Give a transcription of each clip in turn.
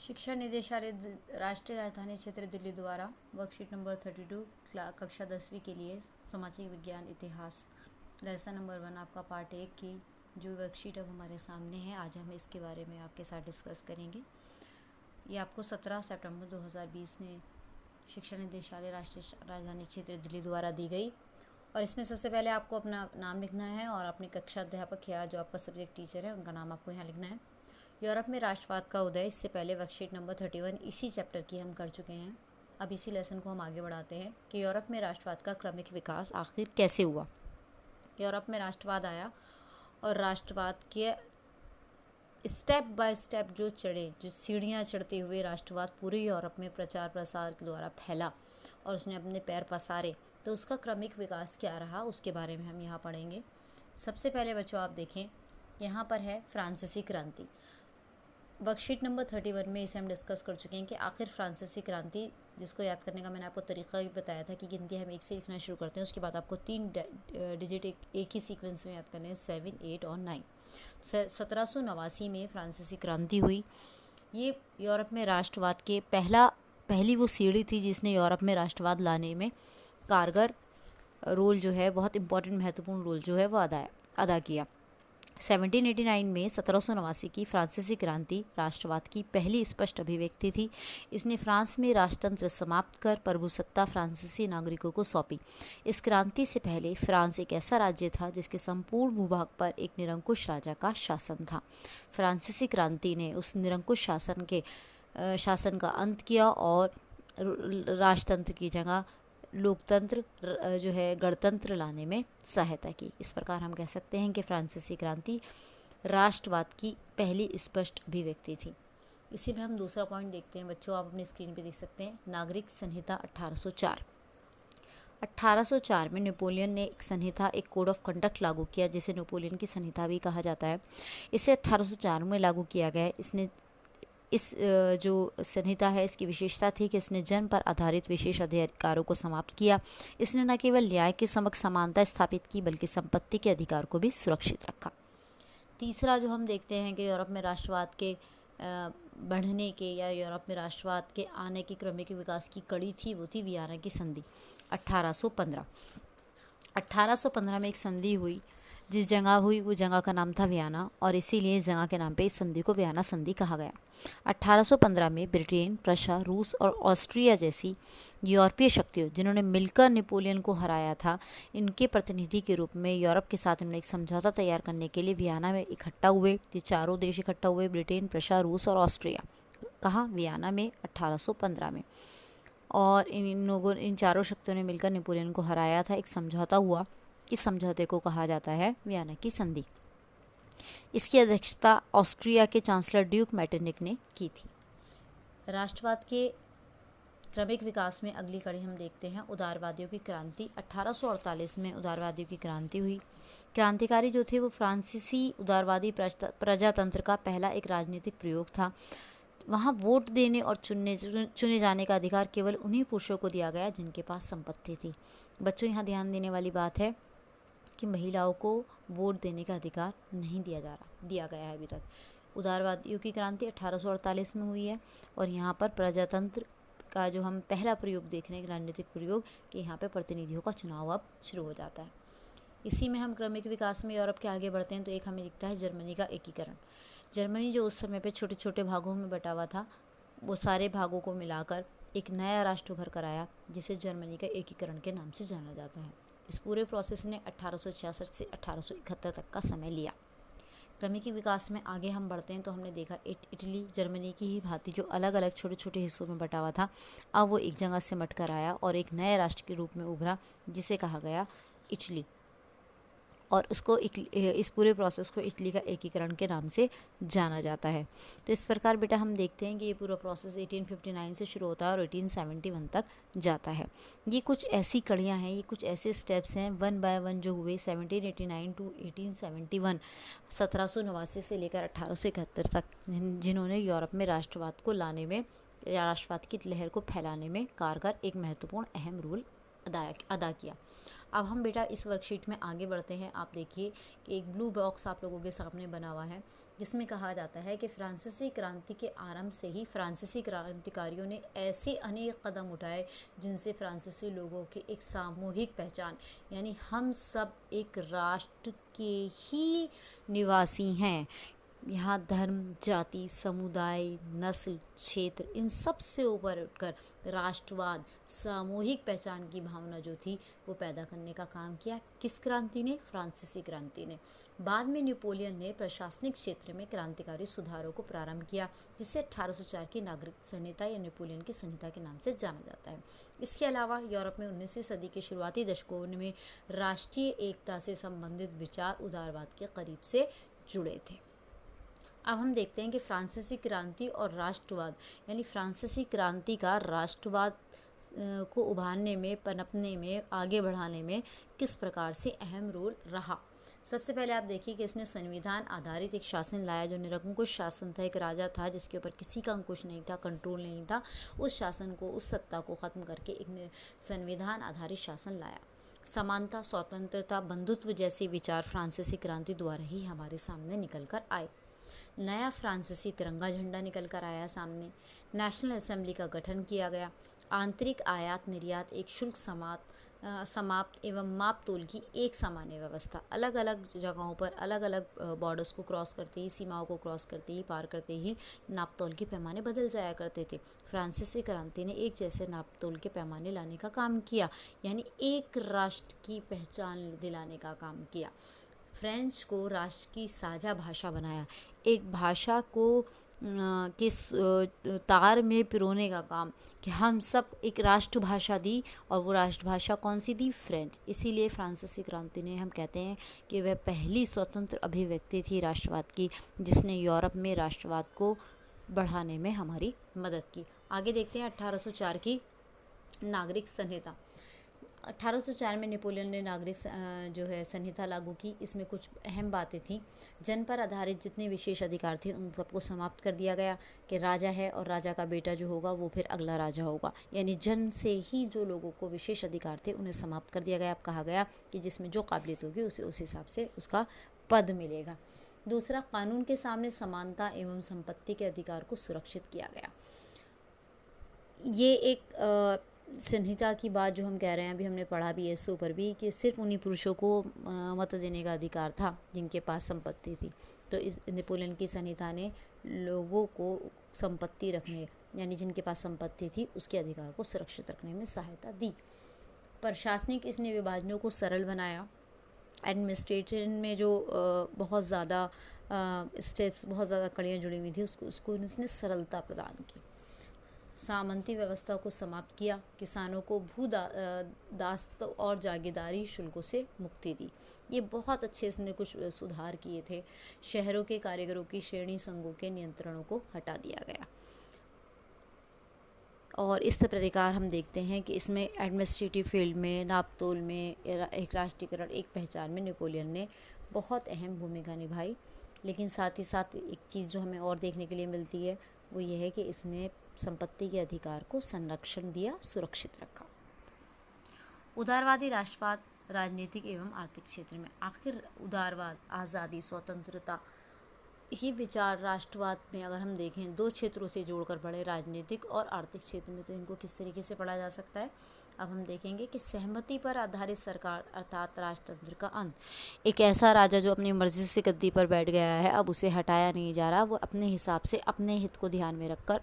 शिक्षा निदेशालय राष्ट्रीय राजधानी क्षेत्र दिल्ली द्वारा वर्कशीट नंबर 32 कक्षा 10वीं के लिए सामाजिक विज्ञान इतिहास लेसन नंबर 1 आपका पार्ट 1 की जो वर्कशीट अब हमारे सामने है, आज हम इसके बारे में आपके साथ डिस्कस करेंगे। ये आपको 17 सितंबर 2020 में शिक्षा निदेशालय राष्ट्रीय राजधानी क्षेत्र दिल्ली द्वारा दी गई। और इसमें सबसे पहले आपको अपना नाम लिखना है और अपने कक्षा अध्यापक या जो आपका सब्जेक्ट टीचर है उनका नाम आपको यहाँ लिखना है। यूरोप में राष्ट्रवाद का उदय, इससे पहले वर्कशीट नंबर 31 इसी चैप्टर की हम कर चुके हैं। अब इसी लेसन को हम आगे बढ़ाते हैं कि यूरोप में राष्ट्रवाद का क्रमिक विकास आखिर कैसे हुआ। यूरोप में राष्ट्रवाद आया और राष्ट्रवाद के स्टेप बाय स्टेप जो सीढ़ियाँ चढ़ते हुए राष्ट्रवाद पूरे यूरोप में प्रचार प्रसार के द्वारा फैला और उसने अपने पैर पसारे, तो उसका क्रमिक विकास क्या रहा उसके बारे में हम यहाँ पढ़ेंगे। सबसे पहले बच्चों आप देखें, यहाँ पर है फ्रांसीसी क्रांति। वर्कशीट नंबर 31 में इसे हम डिस्कस कर चुके हैं कि आखिर फ्रांसीसी क्रांति, जिसको याद करने का मैंने आपको तरीका भी बताया था कि गिनती हम 1 से लिखना शुरू करते हैं, उसके बाद आपको 3 डिजिट एक ही सीक्वेंस में याद करने हैं, 7, 8 और 9। 1789 में फ्रांसीसी क्रांति हुई। ये यूरोप में राष्ट्रवाद के पहली वो सीढ़ी थी जिसने यूरोप में राष्ट्रवाद लाने में कारगर रोल जो है, बहुत इंपॉर्टेंट महत्वपूर्ण रोल जो है वो अदा किया। 1789 में 1789 की फ्रांसीसी क्रांति राष्ट्रवाद की पहली स्पष्ट अभिव्यक्ति थी। इसने फ्रांस में राजतंत्र समाप्त कर प्रभुसत्ता फ्रांसीसी नागरिकों को सौंपी। इस क्रांति से पहले फ्रांस एक ऐसा राज्य था जिसके संपूर्ण भूभाग पर एक निरंकुश राजा का शासन था। फ्रांसीसी क्रांति ने उस निरंकुश शासन का अंत किया और राजतंत्र की जगह लोकतंत्र जो है गणतंत्र लाने में सहायता की। इस प्रकार हम कह सकते हैं कि फ्रांसीसी क्रांति राष्ट्रवाद की पहली स्पष्ट अभिव्यक्ति थी। इसी में हम दूसरा पॉइंट देखते हैं बच्चों, आप अपनी स्क्रीन पे देख सकते हैं। नागरिक संहिता 1804 में नेपोलियन ने एक संहिता, एक कोड ऑफ कंडक्ट लागू किया, जिसे नेपोलियन की संहिता भी कहा जाता है। इसे 1804 में लागू किया गया। इस जो संहिता है, इसकी विशेषता थी कि इसने जन्म पर आधारित विशेष अधिकारों को समाप्त किया। इसने न केवल न्याय के समक्ष समानता स्थापित की बल्कि संपत्ति के अधिकार को भी सुरक्षित रखा। तीसरा जो हम देखते हैं कि यूरोप में राष्ट्रवाद के बढ़ने के या यूरोप में राष्ट्रवाद के आने की क्रमिक विकास की कड़ी थी, वो थी वियना की संधि 1815 में एक संधि हुई। जिस जगह हुई वो जगह का नाम था वियना और इसीलिए इस जगह के नाम पे इस संधि को वियना संधि कहा गया। 1815 में ब्रिटेन, प्रशा, रूस और ऑस्ट्रिया जैसी यूरोपीय शक्तियों जिन्होंने मिलकर नेपोलियन को हराया था, इनके प्रतिनिधि के रूप में यूरोप के साथ उन्होंने एक समझौता तैयार करने के लिए वियना में इकट्ठा हुए। ये चारों देश इकट्ठा हुए, ब्रिटेन, प्रशा, रूस और ऑस्ट्रिया। कहाँ? वियना में 1815 में। और इन चारों शक्तियों ने मिलकर नेपोलियन को हराया था, एक समझौता हुआ। इस समझौते को कहा जाता है वियना की संधि। इसकी अध्यक्षता ऑस्ट्रिया के चांसलर ड्यूक मेटरनिक ने की थी। राष्ट्रवाद के क्रमिक विकास में अगली कड़ी हम देखते हैं उदारवादियों की क्रांति। 1848 में उदारवादियों की क्रांति हुई। क्रांतिकारी जो थे वो फ्रांसीसी उदारवादी प्रजातंत्र का पहला एक राजनीतिक प्रयोग था। वहाँ वोट देने और चुने जाने का अधिकार केवल उन्हीं पुरुषों को दिया गया जिनके पास संपत्ति थी। बच्चों, यहाँ ध्यान देने वाली बात है कि महिलाओं को वोट देने का अधिकार नहीं दिया गया है अभी तक। उदारवादियों की क्रांति 1848 में हुई है और यहाँ पर प्रजातंत्र का जो हम पहला प्रयोग देख रहे हैं, राजनीतिक प्रयोग, कि यहाँ पे प्रतिनिधियों का चुनाव अब शुरू हो जाता है। इसी में हम क्रमिक विकास में यूरोप के आगे बढ़ते हैं तो एक हमें दिखता है जर्मनी का एकीकरण। जर्मनी जो उस समय पे छोटे छोटे भागों में बटा हुआ था, वो सारे भागों को मिलाकर एक नया राष्ट्र उभर कर आया जिसे जर्मनी का एकीकरण के नाम से जाना जाता है। इस पूरे प्रोसेस ने 1866 से 1871 तक का समय लिया। क्रमिक विकास में आगे हम बढ़ते हैं तो हमने देखा इटली जर्मनी की ही भांति जो अलग अलग छोटे छोटे हिस्सों में बटा हुआ था, अब वो एक जगह सिमट कर आया और एक नए राष्ट्र के रूप में उभरा जिसे कहा गया इटली। और उसको इस पूरे प्रोसेस को इटली का एकीकरण के नाम से जाना जाता है। तो इस प्रकार बेटा हम देखते हैं कि ये पूरा प्रोसेस 1859 से शुरू होता है और 1871 तक जाता है। ये कुछ ऐसी कड़ियाँ हैं, ये कुछ ऐसे स्टेप्स हैं वन बाय वन जो हुए 1789 टू 1871, 1789 से लेकर 1871 तक, जिन्होंने यूरोप में राष्ट्रवाद को लाने में, राष्ट्रवाद की लहर को फैलाने में कारगर एक महत्वपूर्ण अहम रोल अदा किया। अब हम बेटा इस वर्कशीट में आगे बढ़ते हैं। आप देखिए कि एक ब्लू बॉक्स आप लोगों के सामने बना हुआ है, जिसमें कहा जाता है कि फ्रांसीसी क्रांति के आरंभ से ही फ्रांसीसी क्रांतिकारियों ने ऐसे अनेक कदम उठाए जिनसे फ्रांसीसी लोगों की एक सामूहिक पहचान, यानी हम सब एक राष्ट्र के ही निवासी हैं, यहाँ धर्म, जाति, समुदाय, नस्ल, क्षेत्र, इन सब से ऊपर उठकर राष्ट्रवाद, सामूहिक पहचान की भावना जो थी वो पैदा करने का काम किया। किस क्रांति ने? फ्रांसीसी क्रांति ने। बाद में नेपोलियन ने प्रशासनिक क्षेत्र में क्रांतिकारी सुधारों को प्रारंभ किया, जिसे 1804 की नागरिक संहिता या नेपोलियन की संहिता के नाम से जाना जाता है। इसके अलावा यूरोप में 19वीं सदी के शुरुआती दशकों में राष्ट्रीय एकता से संबंधित विचार उदारवाद के करीब से जुड़े थे। अब हम देखते हैं कि फ्रांसीसी क्रांति और राष्ट्रवाद, यानी फ्रांसीसी क्रांति का राष्ट्रवाद को उभारने में, पनपने में, आगे बढ़ाने में किस प्रकार से अहम रोल रहा। सबसे पहले आप देखिए कि इसने संविधान आधारित एक शासन लाया, जो निरंकुश शासन था। एक राजा था जिसके ऊपर किसी का अंकुश नहीं था, कंट्रोल नहीं था। उस शासन को, उस सत्ता को ख़त्म करके एक संविधान आधारित शासन लाया। समानता, स्वतंत्रता, बंधुत्व जैसे विचार फ्रांसीसी क्रांति द्वारा ही हमारे सामने निकल कर आए। नया फ्रांसीसी तिरंगा झंडा निकल कर आया सामने। नेशनल असेंबली का गठन किया गया। आंतरिक आयात निर्यात एक शुल्क समाप्त एवं माप तोल की एक सामान्य व्यवस्था। अलग अलग जगहों पर अलग अलग बॉर्डर्स को क्रॉस करते ही, सीमाओं को क्रॉस करते ही, पार करते ही नाप तोल के पैमाने बदल जाया करते थे। फ्रांसीसी क्रांति ने एक जैसे नाप तोल के पैमाने लाने का काम किया, यानी एक राष्ट्र की पहचान दिलाने का काम किया। फ्रेंच को राष्ट्र की साझा भाषा बनाया। एक भाषा को किस तार में पिरोने का काम कि हम सब एक राष्ट्रभाषा दी, और वो राष्ट्रभाषा कौन सी दी? फ्रेंच। इसीलिए फ्रांसीसी क्रांति ने, हम कहते हैं कि वह पहली स्वतंत्र अभिव्यक्ति थी राष्ट्रवाद की, जिसने यूरोप में राष्ट्रवाद को बढ़ाने में हमारी मदद की। आगे देखते हैं 1804 की नागरिक संहिता। 1804 में नेपोलियन ने नागरिक जो है संहिता लागू की। इसमें कुछ अहम बातें थीं। जन पर आधारित जितने विशेष अधिकार थे उन सबको समाप्त कर दिया गया कि राजा है और राजा का बेटा जो होगा वो फिर अगला राजा होगा, यानी जन से ही जो लोगों को विशेष अधिकार थे उन्हें समाप्त कर दिया गया। अब कहा गया कि जिसमें जो काबिलियत होगी उसे उस हिसाब से उसका पद मिलेगा। दूसरा, कानून के सामने समानता एवं संपत्ति के अधिकार को सुरक्षित किया गया। ये एक संहिता की बात जो हम कह रहे हैं, अभी हमने पढ़ा भी है इससे ऊपर भी, कि सिर्फ उन्हीं पुरुषों को मत देने का अधिकार था जिनके पास संपत्ति थी। तो इस नेपोलियन की संहिता ने लोगों को संपत्ति रखने, यानी जिनके पास संपत्ति थी उसके अधिकार को सुरक्षित रखने में सहायता दी। प्रशासनिक इसने विभाजनों को सरल बनाया। एडमिनिस्ट्रेशन में जो बहुत ज़्यादा स्टेप्स, बहुत ज़्यादा कड़ियाँ जुड़ी हुई थी, उसको इसने सरलता प्रदान की। सामंती व्यवस्था को समाप्त किया। किसानों को दास्त और जागीरदारी शुल्कों से मुक्ति दी। ये बहुत अच्छे इसने कुछ सुधार किए थे। शहरों के कारीगरों की श्रेणी संघों के नियंत्रणों को हटा दिया गया। और इस प्रकार हम देखते हैं कि इसमें एडमिनिस्ट्रेटिव फील्ड में, नाप तोल में, एक राष्ट्रीयकरण, एक पहचान में नेपोलियन ने बहुत अहम भूमिका निभाई। लेकिन साथ ही साथ एक चीज़ जो हमें और देखने के लिए मिलती है वो ये है कि इसने संपत्ति के अधिकार को संरक्षण दिया, सुरक्षित रखा। उदारवादी राष्ट्रवाद राजनीतिक एवं आर्थिक क्षेत्र में। आखिर उदारवाद, आज़ादी, स्वतंत्रता, ये विचार राष्ट्रवाद में अगर हम देखें दो क्षेत्रों से जोड़कर पढ़े, राजनीतिक और आर्थिक क्षेत्र में, तो इनको किस तरीके से पढ़ा जा सकता है। अब हम देखेंगे कि सहमति पर आधारित सरकार अर्थात राजतंत्र का अंत। एक ऐसा राजा जो अपनी मर्जी से गद्दी पर बैठ गया है, अब उसे हटाया नहीं जा रहा, वो अपने हिसाब से अपने हित को ध्यान में रखकर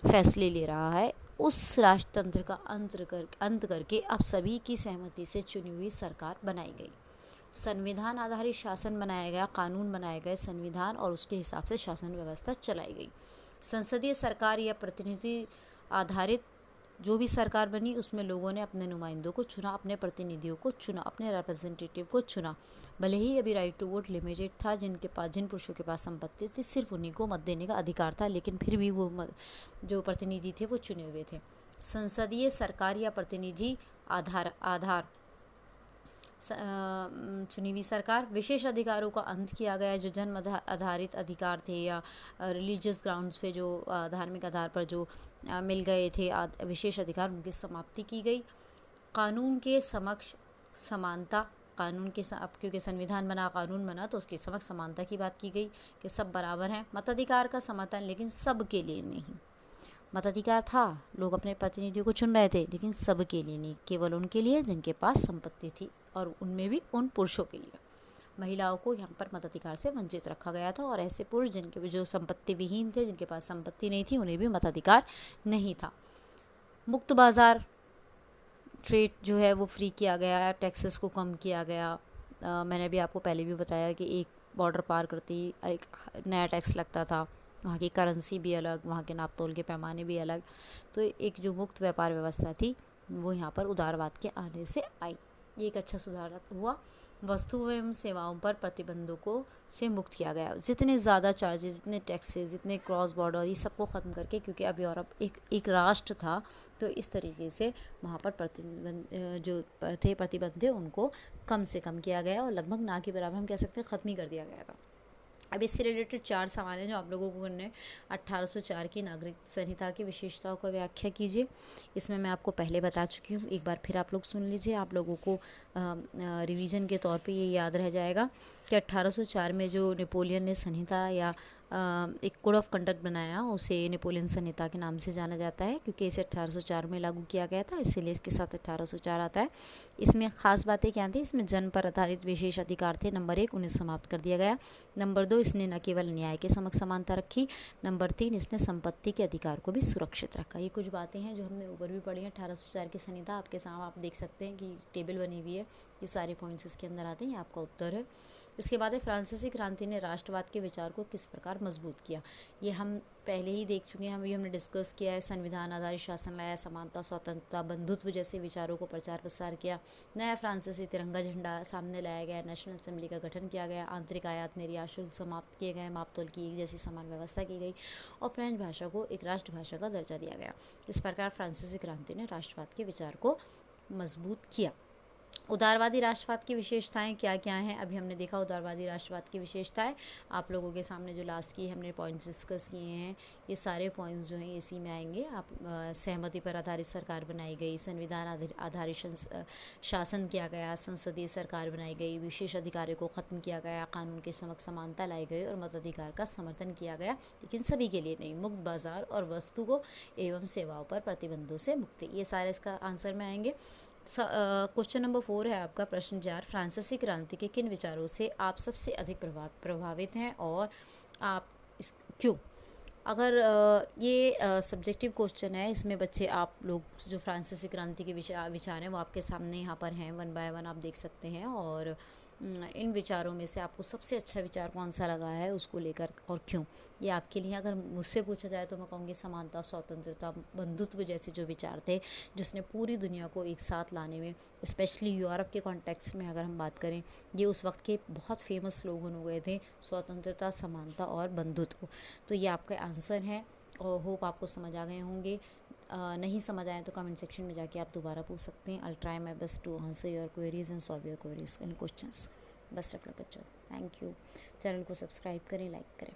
फैसले ले रहा है। उस राजतंत्र का अंत करके अब सभी की सहमति से चुनी हुई सरकार बनाई गई। संविधान आधारित शासन बनाया गया, कानून बनाए गए, संविधान और उसके हिसाब से शासन व्यवस्था चलाई गई। संसदीय सरकार या प्रतिनिधि आधारित जो भी सरकार बनी उसमें लोगों ने अपने नुमाइंदों को चुना, अपने प्रतिनिधियों को चुना, अपने रिप्रेजेंटेटिव को चुना। भले ही अभी राइट टू वोट लिमिटेड था, जिन पुरुषों के पास संपत्ति थी सिर्फ उन्हीं को मत देने का अधिकार था, लेकिन फिर भी वो जो प्रतिनिधि थे वो चुने हुए थे। संसदीय सरकार या प्रतिनिधि आधार चुनी हुई सरकार। विशेष अधिकारों का अंत किया गया, जो जन्म आधारित अधिकार थे या रिलीजियस ग्राउंड्स पे जो धार्मिक आधार पर जो मिल गए थे विशेष अधिकार, उनकी समाप्ति की गई। कानून के समक्ष समानता, कानून के अब क्योंकि संविधान बना, कानून बना, तो उसके समक्ष समानता की बात की गई कि सब बराबर हैं। मताधिकार का समर्थन, लेकिन सब के लिए नहीं। मताधिकार था, लोग अपने प्रतिनिधियों को चुन रहे थे, लेकिन सब के लिए नहीं, केवल उनके लिए जिनके पास संपत्ति थी, और उनमें भी उन पुरुषों के लिए। महिलाओं को यहाँ पर मताधिकार से वंचित रखा गया था, और ऐसे पुरुष जिनके जो संपत्ति विहीन थे, जिनके पास संपत्ति नहीं थी, उन्हें भी मताधिकार नहीं था। मुक्त बाजार ट्रेड जो है वो फ्री किया गया, टैक्सेस को कम किया गया। मैंने भी आपको पहले भी बताया कि एक बॉर्डर पार करते ही एक नया टैक्स लगता था, वहाँ की करेंसी भी अलग, वहाँ के नाप तोल के पैमाने भी अलग। तो एक जो मुक्त व्यापार व्यवस्था थी वो यहाँ पर उदारवाद के आने से आई, ये एक अच्छा सुधार हुआ। वस्तुओं एवं सेवाओं पर प्रतिबंधों को से मुक्त किया गया। जितने ज़्यादा चार्जेस, जितने टैक्सेस, जितने क्रॉस बॉर्डर, ये सबको ख़त्म करके, क्योंकि अब यूरोप एक राष्ट्र था, तो इस तरीके से वहाँ पर प्रतिबंध थे उनको कम से कम किया गया, और लगभग ना के बराबर हम कह सकते हैं ख़त्म ही कर दिया गया था। अब इससे रिलेटेड 4 सवाल हैं जो आप लोगों को करने। 1804 की नागरिक संहिता की विशेषताओं का व्याख्या कीजिए। इसमें मैं आपको पहले बता चुकी हूँ, एक बार फिर आप लोग सुन लीजिए, आप लोगों को रिवीजन के तौर पे ये याद रह जाएगा कि 1804 में जो नेपोलियन ने संहिता या एक कोड ऑफ कंडक्ट बनाया, उसे नेपोलियन संहिता के नाम से जाना जाता है, क्योंकि इसे 1804 में लागू किया गया था, इसीलिए इसके साथ 1804 आता है। इसमें ख़ास बातें क्या थी? इसमें जन्म पर आधारित विशेष अधिकार थे, नंबर 1, उन्हें समाप्त कर दिया गया। नंबर 2, इसने न केवल न्याय के समक्ष समानता रखी। नंबर 3, इसने संपत्ति के अधिकार को भी सुरक्षित रखा। ये कुछ बातें हैं जो हमने ऊपर भी पढ़ी हैं। 1804 की संहिता आपके सामने आप देख सकते हैं कि टेबल बनी हुई है, ये सारे पॉइंट्स इसके अंदर आते हैं, ये आपका उत्तर है। इसके बाद है फ्रांसीसी क्रांति ने राष्ट्रवाद के विचार को किस प्रकार मजबूत किया। ये हम पहले ही देख चुके हैं, हमने डिस्कस किया है। संविधान आधारित शासन लाया, समानता, स्वतंत्रता, बंधुत्व जैसे विचारों को प्रचार प्रसार किया। नया फ्रांसीसी तिरंगा झंडा सामने लाया गया, नेशनल असेंबली का गठन किया गया, आंतरिक आयात निर्यात शुल्क समाप्त किए गए, मापतोल की एक जैसी समान व्यवस्था की गई, और फ्रेंच भाषा को एक राष्ट्रभाषा का दर्जा दिया गया। इस प्रकार फ्रांसीसी क्रांति ने राष्ट्रवाद के विचार को मजबूत किया। उदारवादी राष्ट्रवाद की विशेषताएं क्या क्या हैं? अभी हमने देखा उदारवादी राष्ट्रवाद की विशेषताएं। आप लोगों के सामने जो लास्ट की हमने पॉइंट्स डिस्कस किए हैं, ये सारे पॉइंट्स जो हैं इसी में आएंगे। आप सहमति पर आधारित सरकार बनाई गई, संविधान आधारित शासन किया गया, संसदीय सरकार बनाई गई, विशेष अधिकारों को ख़त्म किया गया, कानून के समक्ष समानता लाई गई, और मताधिकार का समर्थन किया गया, लेकिन सभी के लिए नहीं। मुक्त बाजार और वस्तुओं एवं सेवाओं पर प्रतिबंधों से मुक्ति, ये सारे इसका आंसर में आएंगे। क्वेश्चन नंबर 4 है आपका, प्रश्न 4, फ्रांसीसी क्रांति के किन विचारों से आप सबसे अधिक प्रभावित हैं, और आप क्यों? अगर ये सब्जेक्टिव क्वेश्चन है, इसमें बच्चे आप लोग जो फ्रांसीसी क्रांति के विचार हैं वो आपके सामने यहाँ पर हैं, 1 बाय 1 आप देख सकते हैं, और इन विचारों में से आपको सबसे अच्छा विचार कौन सा लगा है उसको लेकर और क्यों, ये आपके लिए। अगर मुझसे पूछा जाए तो मैं कहूँगी समानता, स्वतंत्रता, बंधुत्व जैसे जो विचार थे, जिसने पूरी दुनिया को एक साथ लाने में, स्पेशली यूरोप के कॉन्टेक्स्ट में अगर हम बात करें, ये उस वक्त के बहुत फेमस स्लोगन हो गए थे, स्वतंत्रता, समानता और बंधुत्व। तो ये आपका आंसर है, और होप आपको समझ आ गए होंगे। नहीं समझ आए तो कमेंट सेक्शन में जाके आप दोबारा पूछ सकते हैं। I try my best to answer your queries and solve your queries and questions. Best of luck बच्चों, थैंक यू। चैनल को सब्सक्राइब करें, लाइक करें।